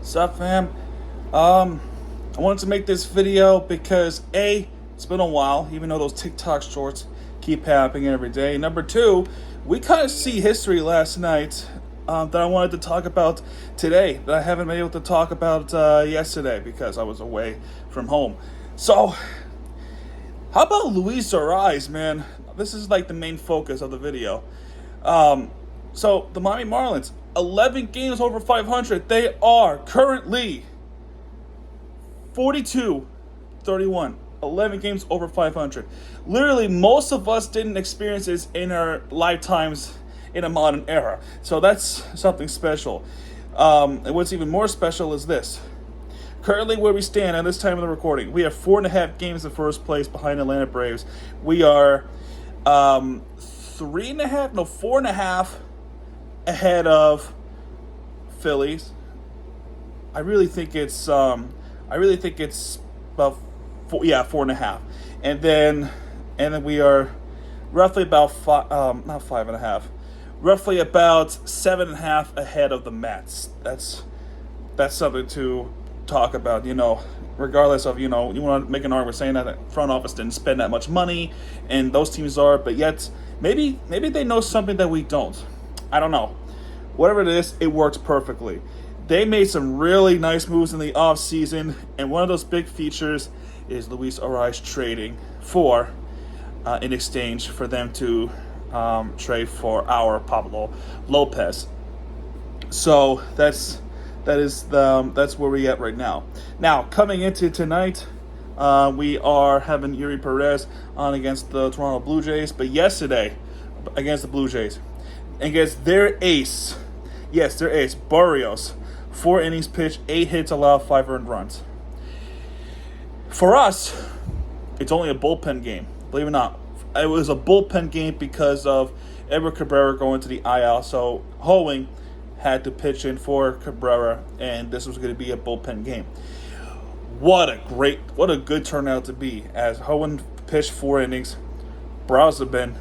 Sup, fam? I wanted to make this video because A, it's been a while, even though those TikTok shorts keep happening every day. Number two, we kind of see history last night that I wanted to talk about today that I haven't been able to talk about yesterday because I was away from home. So, how about Luis Arraez, man? This is like the main focus of the video. So, the Miami Marlins, 11 games over 500. They are currently 42-31. 11 games over 500. Literally, most of us didn't experience this in our lifetimes in a modern era. So that's something special. And what's even more special is this. Currently, where we stand at this time of the recording, we have 4.5 games in first place behind Atlanta Braves. We are 4.5 ahead of Phillies. I really think it's about 4.5, and then we are roughly about not 5.5, roughly about 7.5 ahead of the Mets. That's something to talk about. Regardless of you want to make an argument saying that the front office didn't spend that much money, and those teams are, but yet maybe they know something that we don't. I don't know. Whatever it is, it works perfectly. They made some really nice moves in the offseason, and one of those big features is Luis Arraez trading for, in exchange for them to trade for our Pablo Lopez. So that's where we're at right now. Now, coming into tonight, we are having Arraez on against the Toronto Blue Jays, but yesterday against the Blue Jays, against their ace, Barrios, 4 innings pitched, 8 hits allowed, 5 earned runs. For us, it's only a bullpen game. Believe it or not, it was a bullpen game because of Edward Cabrera going to the IL. So Hoeing had to pitch in for Cabrera, and this was going to be a bullpen game. What a good turnout to be, as Hoeing pitched 4 innings, Brausebin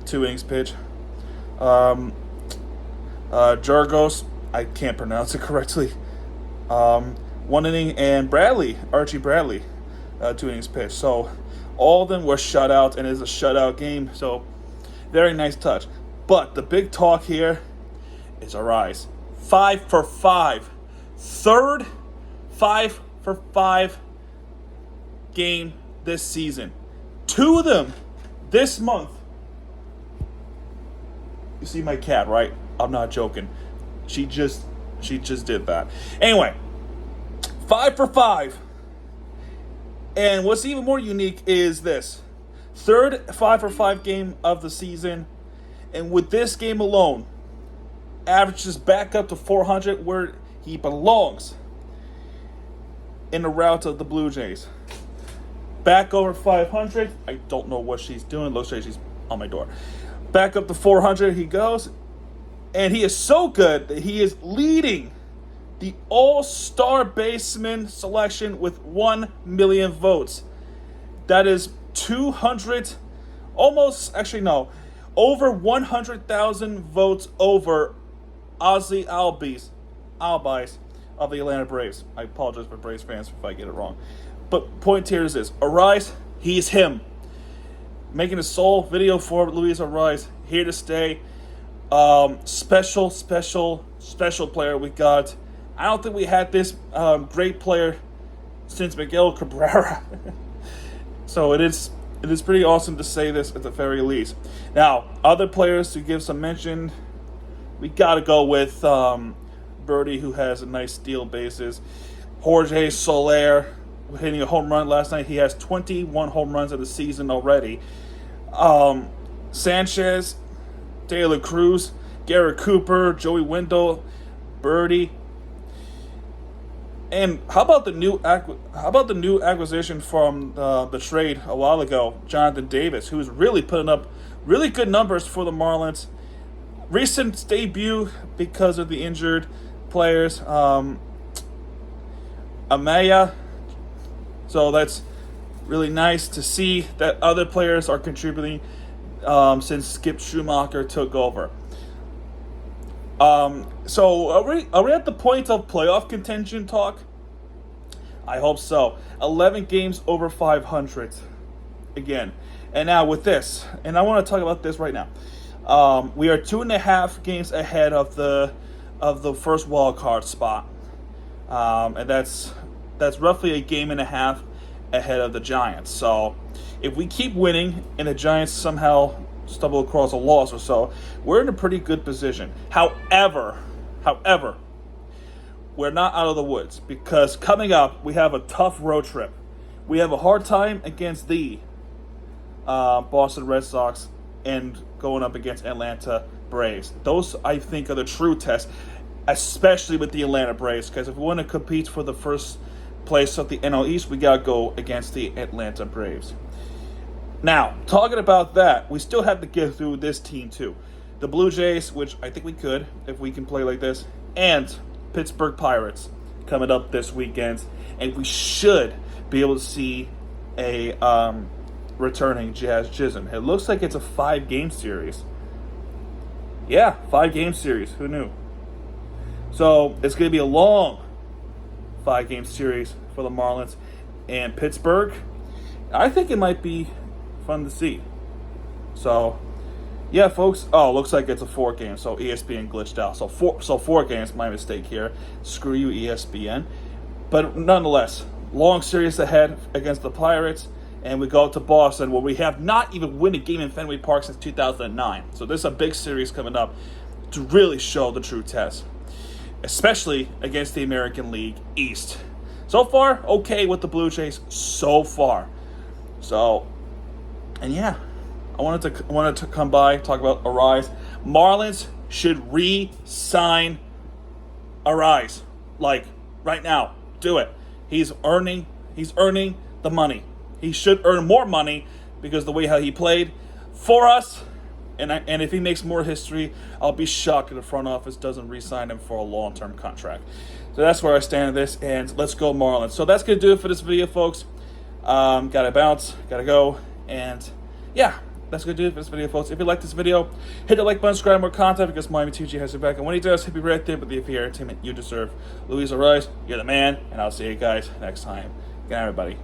2 innings pitched. Jargos, I can't pronounce it correctly, 1 inning, and Archie Bradley, 2 innings pitched. So all of them were shutout, and it is a shutout game, so very nice touch. But the big talk here is Arraez. 5 for 5. Third 5 for 5 game this season. 2 of them this month. You see my cat, right? I'm not joking. She just did that. Anyway, 5 for 5. And what's even more unique is this. Third 5 for 5 game of the season. And with this game alone, averages back up to 400 where he belongs in the route of the Blue Jays. Back over 500. I don't know what she's doing. Looks like she's on my door. Back up to 400 he goes. And he is so good that he is leading the all-star baseman selection with 1 million votes. That is 200, over 100,000 votes over Ozzy Albies of the Atlanta Braves. I apologize for Braves fans if I get it wrong. But point here is this. Arraez, he's him. Making a sole video for Luis Arraez, here to stay. Special player we got. I don't think we had this great player since Miguel Cabrera. So it is pretty awesome to say this at the very least. Now, other players to give some mention, we got to go with Birdie, who has a nice steal bases. Jorge Soler hitting a home run last night. He has 21 home runs of the season already. Sanchez, De La Cruz, Garrett Cooper, Joey Wendell, Birdie. And how about the new acquisition from the trade a while ago, Jonathan Davis, who's really putting up really good numbers for the Marlins. Recent debut because of the injured players, Amaya. So that's really nice to see that other players are contributing since Skip Schumacher took over. So are we at the point of playoff contention talk? I hope so. 11 games over 500 again. And now with this, and I want to talk about this right now. We are 2.5 games ahead of the first wild card spot, and that's roughly a game and a half ahead of the Giants. So if we keep winning and the Giants somehow stumble across a loss or so, we're in a pretty good position. However, we're not out of the woods, because coming up we have a tough road trip. We have a hard time against the Boston Red Sox and going up against Atlanta Braves. Those, I think, are the true tests, especially with the Atlanta Braves, because if we want to compete for the first place of the NL East, we got to go against the Atlanta Braves. Now, talking about that, we still have to get through this team too. The Blue Jays, which I think we could if we can play like this, and Pittsburgh Pirates coming up this weekend, and we should be able to see a returning Jazz Chisholm. It looks like it's a 5-game series. Yeah, 5-game series. Who knew? So it's going to be a long 5-game series for the Marlins and Pittsburgh. I think it might be fun to see. So, yeah, folks. Oh, looks like it's a 4-game. So ESPN glitched out. So four games. My mistake here. Screw you, ESPN. But nonetheless, long series ahead against the Pirates. And we go to Boston, where we have not even won a game in Fenway Park since 2009. So there's a big series coming up to really show the true test, especially against the American League East. So far, okay with the Blue Jays so far. So, and yeah, I wanted to come by, talk about Arraez. Marlins should re-sign Arraez, like right now. Do it. He's earning the money. He should earn more money because the way how he played for us, and if he makes more history, I'll be shocked if the front office doesn't re-sign him for a long-term contract. So that's where I stand in this, and let's go Marlins. So that's going to do it for this video, folks. Gotta bounce, gotta go, and yeah, that's going to do it for this video, folks. If you like this video, hit the like button, subscribe, more content, because Miami 2G has your back, and when he does, he'll be right there with the entertainment you deserve. Luis Arraez, you're the man, and I'll see you guys next time. Good night, everybody.